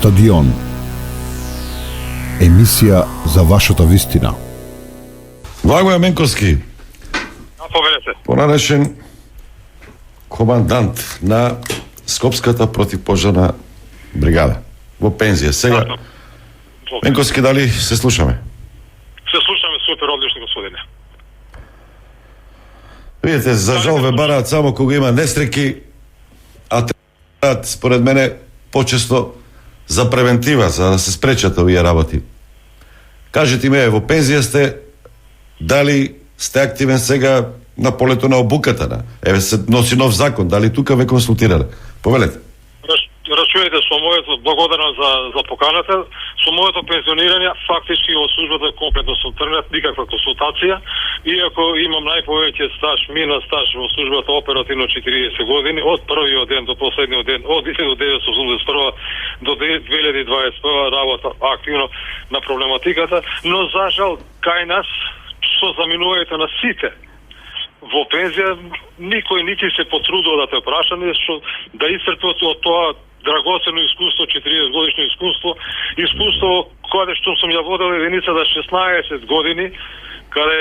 Стадион. Емисија за вашата вистина. Благоја Менковски, Поведете. понадешен командант на Скопската противпожарна бригада во пензија. Сега, Менковски, дали се слушаме? Се слушаме супер, одлично, господине. Видите, за жал ве бараат само кога има несреки, а требаат, според мене, почесто за превентива, за да се спречат овие работи. Кажете ми, во пензија сте, дали сте активен сега на полето на обуката? Еве се носи нов закон, дали тука ве консултирале? Повелете. Рачуете со моето, благодарам за поканата, со моето пензионирање фактички во службата комплетно сум тргнат, никаква консултација, иако имам најповеќе стаж, мина стаж во службата оперативно 40 години, од првиот ден до последниот ден, од 1981 до 2021 работа активно на проблематиката, но за жал кај нас со заминувањето на сите во пензија никој нити се потрудува да те праша нешто, да исцрпи од тоа драгоцено искуство, 40 годишно искуство каде што сум ја водел единица за 16 години, каде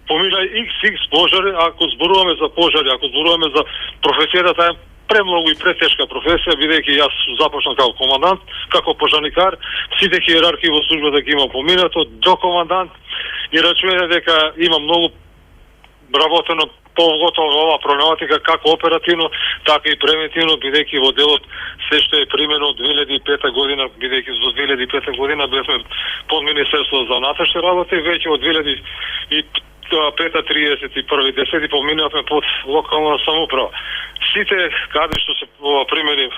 помина XX пожари, ако зборуваме за пожари, ако зборуваме за професијата, таа е премногу и претешка професија, бидејќи јас започнав како командант, како пожарникар, сите хиерархии во службата ги имам поминато до командант и рачувате дека има многу работено поготово ова проблематика како оперативно, така и превентивно, бидејќи во делот се што е примено од 2005 година, бидејќи до 2005 година бевме под Министерството за внатрешни работи, веќе од 2005-31.10 поминавме под локална самоуправа. Сите каде што се примени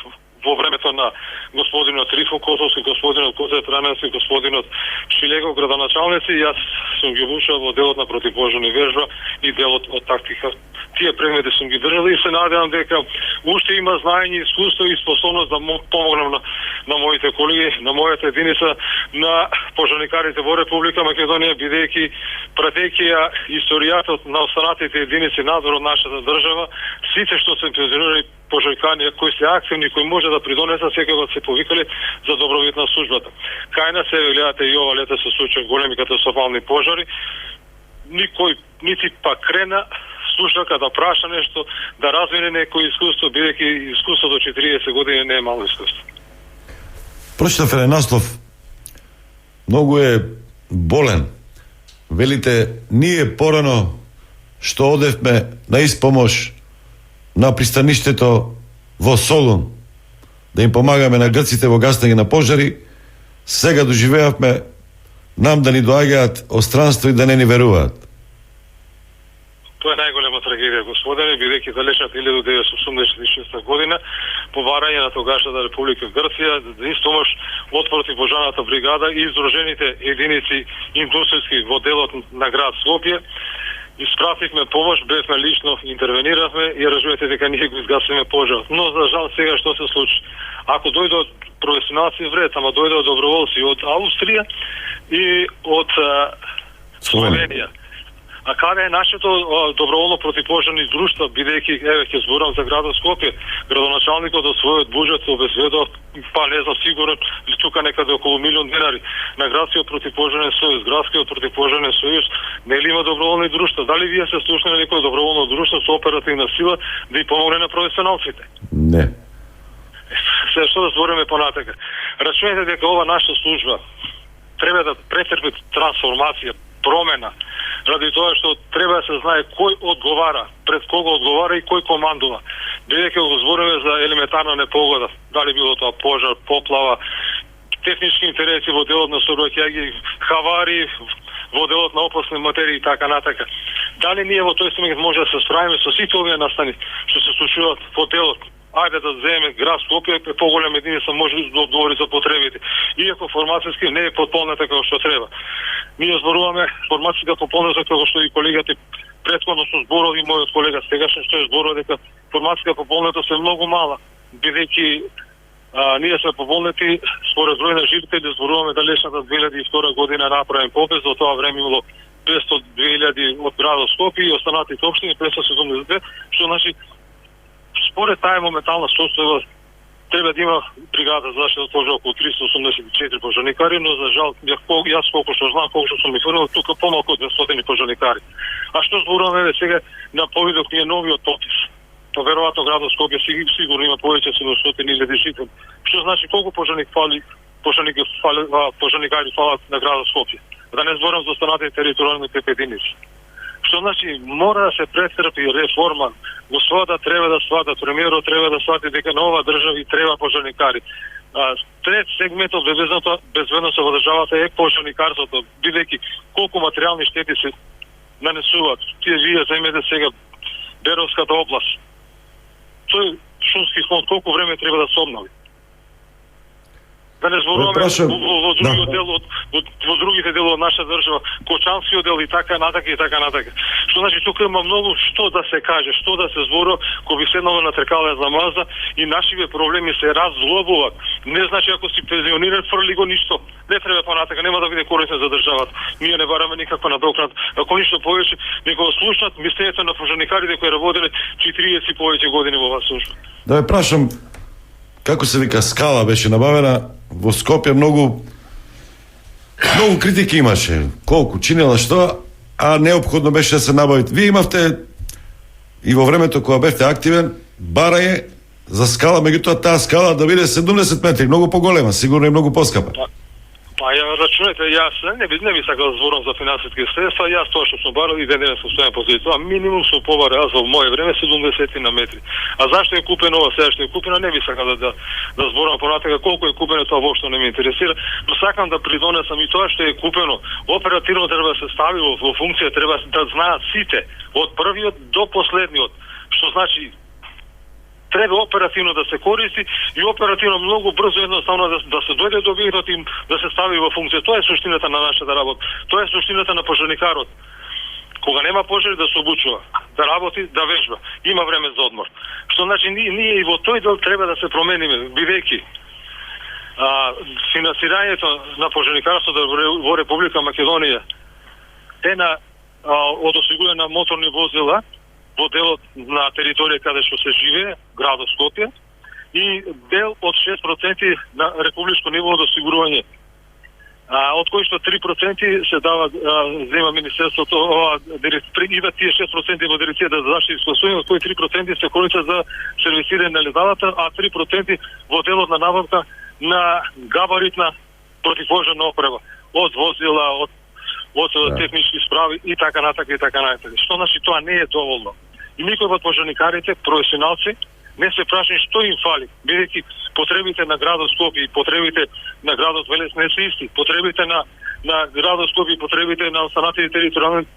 во времето на господинот Трифон Косовски, господинот Козе Траневски, господинот Шилегов, градоначалници, јас сум ги вушал во делот на противпожарни вежба и делот од тактика. Тие предмети сум ги држал и се надевам дека уште има знаење, искуство и способност да помогнам на моите колеги, на мојата единица, на пожарникарите во Република Македонија, бидејќи пратејќи ја историјатот на останатите единици надвор од нашата држава, сите што се пензионирани пожарникари кои се активни, кои може да придонесат, секогаш се повикале за добровит на службата. Кај нас се гледате и ова лето се случува големи катастрофални пожари. Никој нити па крена слушака да праша нешто, да развине некој искуство, бидејќи искуство до 40 години не е мало искуство. Прочитав еден наслов, многу е болен. Велите, ние порано што одевме на испомош на пристаништето во Солун, да им помагаме на грците во гасење на пожари, сега доживеавме нам да ни доаѓаат од странство и да не ни веруваат. Тоа е најголема трагедија, господине, бидејќи далечната 1986 година, по барање на тогашната Република Грција, за испомош од противпожарната бригада и издружените единици индустријски во делот на град Скопје, испративме помош, бевме лично интервениравме и разбирате дека ние го изгасиме пожарот. Но за жал сега што се случи? Ако дојдат професионалци вред, ама дојдат доброволци од Австрија и од Словенија. А каде е нашето доброволно противпожарни друштва, бидејќи еве ќе зборам за градот Скопје, градоначалникот од својот буџет обезбедува, па не знам сигурно, тука некаде околу милион денари на градскиот противпожарен сојуз, градскиот противпожарен сојуз, нели има доброволни друштва? Дали вие се слушнали некој доброволно друштво со оперативна сила да и помогне на професионалците? Не. Се што да збориме понатака. Рачунете дека ова наша служба треба да претрпи трансформација, промена, ради тоа што треба да се знае кој одговара, пред кого одговара и кој командува. Бидејќи го збориме за елементарна непогода, дали било тоа пожар, поплава, технички интереси во делот на сообраќајни, хавари, во делот на опасни материи и така натака. Дали ние во тој момент може да се справиме со сите овие настани што се случуваат во делот? Ајде да земеме град Скопје, поголема единица може да одговори за потребите. Иако формацијски не е потполната како што треба. Ние зборуваме формацијска пополната како што и колегата претходно што зборува и мојот колега сегашен што зборува дека формацијска пополната се многу мала, бидејќи ние сме пополнети според број на жители, зборуваме далечната 2002 година направен попис, до тоа време имало 502.000 од градот Скопје и останатите општини 572, што значи според таа моментална состојба треба да има бригада за заштита од пожар околу 384 пожарникари, но за жал јас колку што знам, колку што сум информиран, тука помалку од 200 пожарникари. А што зборуваме сега на повидок ни е новиот попис? Па веројатно градот Скопје сигурно има повеќе од 700.000 жители. Што значи колку пожарникари фалат на градот Скопје? Да не зборам за останатите територијални единици. Што значи мора да се претрпи реформа. Господа треба да сватат, премиерот треба да свати дека на ова држава и треба пожарникари. Трет сегмент од безбедноста во државата е пожарникарството, бидејќи колку материјални штети се нанесуваат. Вие земете сега Беровската област. Тој шумски фонд колку време треба да се обнови? Да не зборуваме во другите делови од наша држава, Кочанскиот дел и така натака и така натака. Што значи тука има многу што да се каже, што да се зборува, кој би седнало на тркале за маза и нашиве проблеми се разлобуваат. Не значи ако си пензиониран фрли го ништо. Не треба понатака, нема да биде корисно за државата. Ние не бараме никаква надокнада. Ако ништо повеќе, нека слушнат мислењето на пожарникарите кои работеле 40 и повеќе години во оваа служба. Да ве прашам, како се вика, скала беше набавена во Скопје, многу критики имаше. Колку чинела што, а неопходно беше да се набави. Вие имавте и во времето кога бевте активен барање за скала, меѓутоа таа скала да биде 70 метри, многу поголема, сигурно и многу поскапа. Па ја рачунете, јас не би сакал да зборам за финансиски средства, јас тоа што сум барал и ден сум стојан позиција. Тоа минимум сум побарал за моје време 70 на метри. А зашто е купено ова, сега што е купено, не би сакал да зборам понатака колку е купено, тоа воопшто не ме интересира, но сакам да придонесам и тоа што е купено. Оперативно треба да се стави во функција, треба да знаат сите, од првиот до последниот, што значи треба оперативно да се користи и оперативно многу брзо едноставно да се дојде до објектот и да се стави во функција. Тоа е суштината на нашата работа. Тоа е суштината на пожарникарот. Кога нема пожари да се обучува, да работи, да вежба. Има време за одмор. Што значи ние и во тој дел треба да се промениме, бидејќи финансирањето на пожарникарството во Република Македонија е од осигурување на моторни возила во делот на територија каде што се живее, градот Скопје, и дел од 6% на републичко ниво од осигурување. Од кои што 3% се дава, зема Министерството, идат тие 6% во Дирекцијата за заштита и спасување, од кои 3% се користат за сервисирање на леталата, а 3% во делот на набавка на габаритна противпожарна опрема, од возила, од технички справи и така натака и така натака. Што значи тоа не е доволно. И никој од пожарникарите, професионалци, не се прашани што им фали, бидејќи потребите на градот Скопје и потребите на градот Велес не се исти. Потребите на градот Скопје и потребите на останатите територијални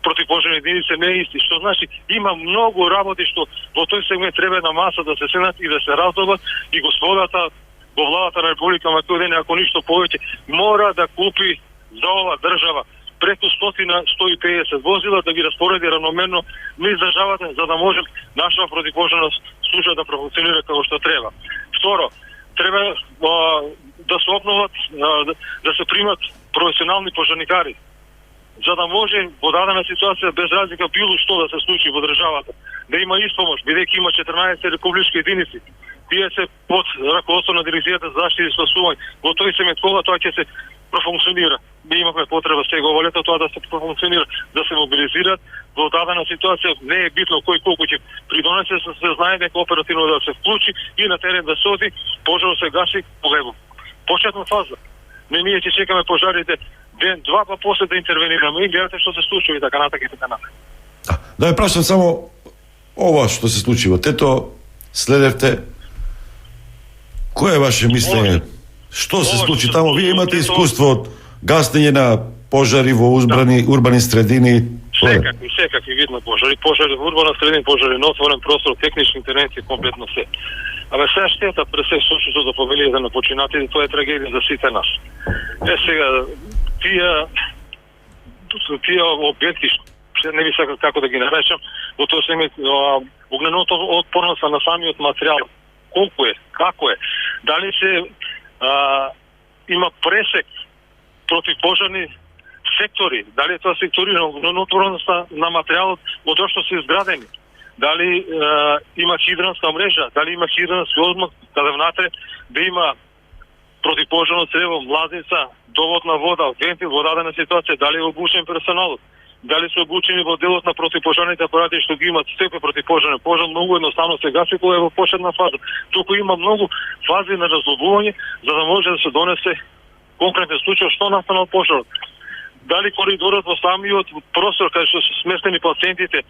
противпожарни единици не е исти. Што значи има многу работи што во тој сегмент треба на маса да се седнат и да се раздобат и господата во владата на Република Македонија, ако ништо повеќе, мора да купи за ова држава преку 100-150 возила да ги распореди равномерно низ државата, за да може наша противпожарна служба да профункционира како што треба. Второ, треба да се обноват, да се примат професионални пожарникари, за да може во дадена ситуација без разлика било што да се случи во државата, да има испомош, бидејќи има 14 републички единици. Тие се под раководство на Дирекцијата за заштита и спасување. Во тој сегмент кога тоа ќе се профункционира. Ние имавме потреба сега ова лето тоа да се профункционира, да се мобилизираат во дадена ситуација. Не е битно кој колку ќе придонесе, се знае дека оперативно да се вклучи и на терен да се оди, пожарот се гаси полево. Почетна фаза. Не ние ќе чекаме пожарите ден, два, па после да интервенираме и гледате што се случува и така натака и така натака. Да ве прашам само ова што се случи во Тето, следевте, кое е ваше мислење? Што се случи таму? Вие имате искуство од гаснење на пожари во урбани средини. Секакви видно пожари во урбана средина, пожари на отворен простор, технични интервенции, комплетно се. Абе сега штета пред се случува за повелијата на починатели, тоа е трагедија за сите нас. Сега тие објекти, не ви сакам како да ги наречам, во тоа се огненото отпорност на самиот материјал. Колку е, како е, дали се има пресек противпожарни сектори, дали тоа секторирано, но отвореност на материјалот од што се изградени. дали има хидранска мрежа, дали има хидрански озмак, каде внатре да има противопожарно црево, млазница, довод на вода, вентил во дадена ситуација, дали е обучен персоналот, дали се обучени во делот на противопожарните апарати што ги имат степен противопожарен пожар, многу едноставно се гаси кога е во почетна фаза. Туку има многу фази на разлобување за да може да се донесе конкретен случај што настанал пожарот. Дали коридорот во самиот простор каде што се сместени пациентите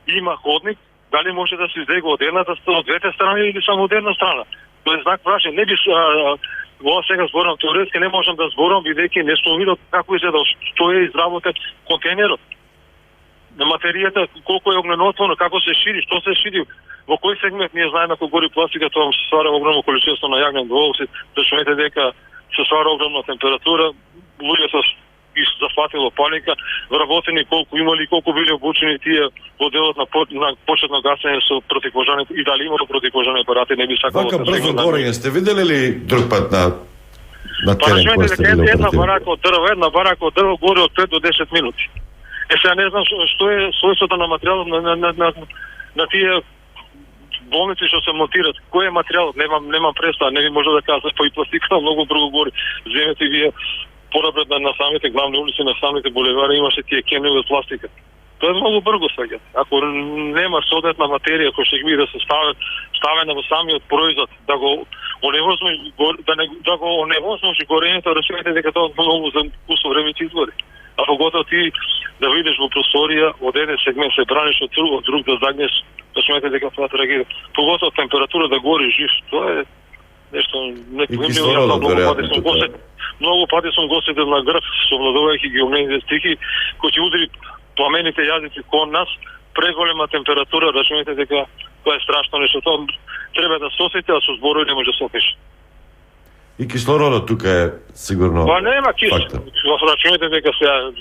има ходник, дали може да се излега од едната од двете страни или само од една страна. Тоа е знак прашање. Не би ова сега зборам теоретски, не можам да зборам бидејќи не сум видел како изгледа што е изработен контейнерот. На материјата колку е огненотворно, како се шири, што се шири, во кој сегмент ние знаеме ако гори пластика, тоа се ствара огромно количество на јагнен двуоксид, рачунете дека се ствара огромна температура, луѓето ги зафатило паника, вработени колку имали, колку били обучени тие во делот на почетно гасење со противопожарни и дали имало противопожарни апарати, не би сакало Вака да брзо горење, сте видели ли друг пат на терен кој сте били една оперативни? барака од дрво гори од 5 до 10 минути. Сега не знам што е својството на материјалот на тие болници што се монтираат. Кој е материјалот? Немам представа, не ви може да кажам, па и пластиката многу брзо гори. Земете вие порабред на самите главни улици, на самите булевари имаше тие кемни од пластика. Тоа е многу брзо сваѓа. Ако нема соодветна материја која ќе биде да се ставена во самиот производ, да го оневозможи горењето, речете дека тоа многу за кусо време ќе изгори. А поготово ти да видиш во просторија од еден сегмент се браниш од друг да загнеш, да смете дека тоа трагедија. Поготово температура да гори жив, тоа е нешто непоимливо. Многу пати сум го седел на грб, совладувајќи ги огнените стихи, кои ќе удри пламените јазици кон нас, преголема температура, рачунете дека тоа е страшно нешто. Тоа треба да се осети, а со зборови не може да се опише. И кислородот тука е сигурно. Па нема фактор. Рачунете дека сега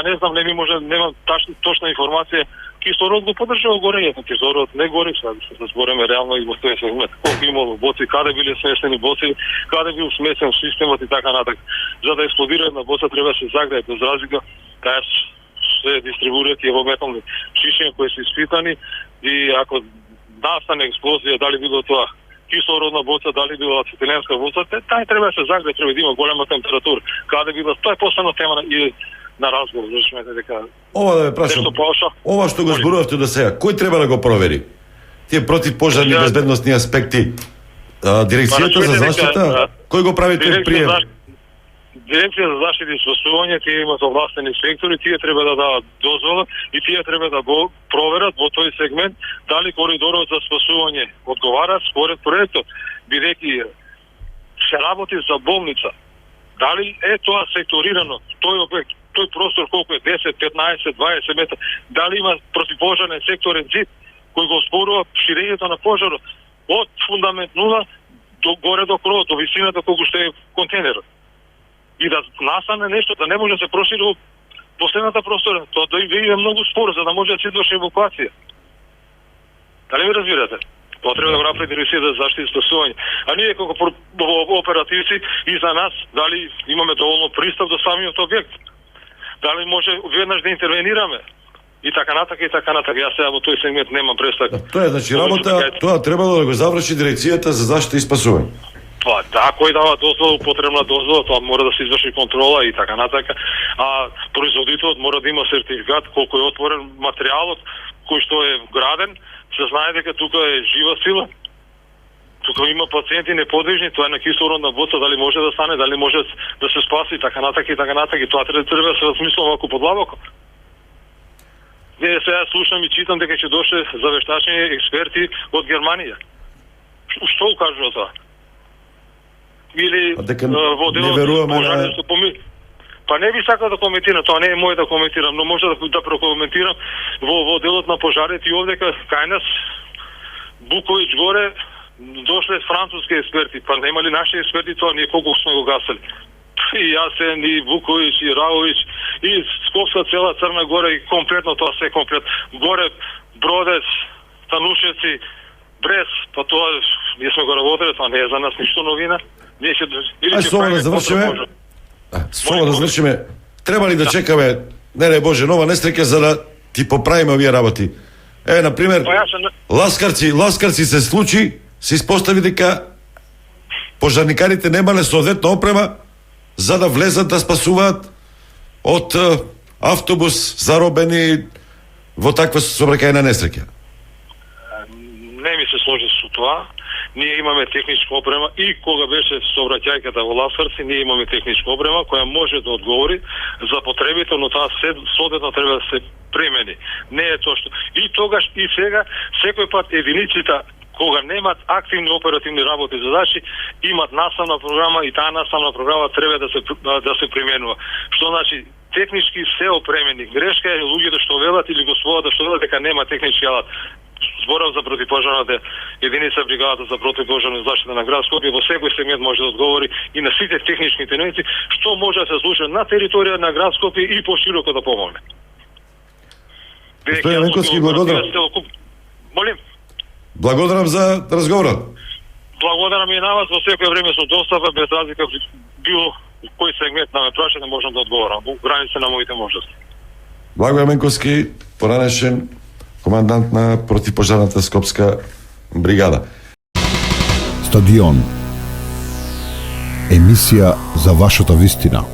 не знам, не ми може, немам точна информација. Кислород го поддржува горењето, кислород не гори, сега да збориме реално и во тој сегмент. Колку имало боци, каде били смесени боци, каде бил смесен системот и така натак. За да експлодира една боца треба да се загрее, без разлика, таа се дистрибуираат и во метални шишиња кои се испитани и ако настане експлозија, дали било тоа кислородна боца, дали било ацетиленска боца, тај треба да се загрее, треба да има голема температура. Каде било, тоа е постојано тема на разговор, зашмете дека Ова да ве прашам, ова што го зборувавте до сега, кој треба да го провери? Тие противпожарни безбедносни аспекти, дирекцијата за заштита, кој го прави тој прием? Дирекција за заштита и спасување, тие имат овластени инспектори, тие треба да дадат дозвола и тие треба да го проверат во тој сегмент дали коридорот за спасување одговара според проектот, бидејќи се работи за болница. Дали е тоа секторирано, тој објект, тој простор колку е 10, 15, 20 метра, дали има противпожарен секторен зид кој го спорува ширењето на пожарот од фундамент 0 до горе до кровот, до висината колку што е контейнерот. И да настане нешто, да не може да се прошири во последната простора, тоа да иде многу споро за да може да се изврши евакуација. Дали ми разбирате? Тоа треба да го направи дирекцијата за заштита и спасување. А ние како оперативци и за нас, дали имаме доволно пристап до самиот објект? Дали може веднаш да интервенираме? И така натака, и така натака. Јас сега во тој сегмент немам представа. Тоа е, значи, работа, тоа требало да го заврши дирекцијата за заштита и спасување. Па да, кој дава дозвола, потребна дозвола, тоа мора да се изврши контрола и така натака. А производителот мора да има сертификат колку е отворен материјалот кој што е граден, се знае дека тука е жива сила. Тука има пациенти неподвижни, тоа е на кислородна боца, дали може да стане, дали може да се спаси, така натака и така натака. И тоа треба да се размислува малку подлабоко. Сега слушам и читам дека ќе дошле за вештачење експерти од Германија. Што укажува тоа? Или во делот пожарното Па не би сакал да коментирам, тоа не е мој да коментирам, но може да прокоментирам во делот на пожарите и овдека кај нас Буковиќ горе дошле француски експерти, па нема ли наши експерти тоа, ние колку сме го гасали. И Јасен, и Вуковиќ, и Раовиќ, и Скопска цела Црна Гора и комплетно тоа се комплет. Горе Бродец, Танушевци, Брес, па тоа ние сме го работеле, тоа не е за нас ништо новина. Ние ќе Со ова да завршиме. Со ова да завршиме. Треба ли да чекаме, не Боже, нова несреќа за да ти поправиме овие работи? Например, Па јас Ласкарци се случи, се испостави дека пожарникарите немале соодветна опрема за да влезат да спасуваат од автобус заробени во таква сообраќајна несреќа. Не ми се сложи со тоа. Ние имаме техничка опрема и кога беше сообраќајката во Ласкарци, ние имаме техничка опрема која може да одговори за потребите, но таа соодветно треба да се премени. Не е тоа што и тогаш и сега секој пат единиците кога немат активни оперативни работи и задачи, имат наставна програма и таа наставна програма треба да се применува. Што значи технички се опремени. Грешка е луѓето што велат или господата што велат дека нема технички алат. Зборав за противпожарната единица бригадата за противпожарна заштита на град Скопје во секој сегмент може да одговори и на сите технички единици што може да се случи на територија на град Скопје и пошироко да помогне. Господин Менковски, благодарам. Молим. Благодарам за разговорот. Благодарам и на вас, во секој време сум достапен без разлика било кој сегмент на ме прашате можам да одговорам во граница на моите можности. Благоје Менковски, поранешен командант на противпожарната скопска бригада. Стадион. Емисија за вашата вистина.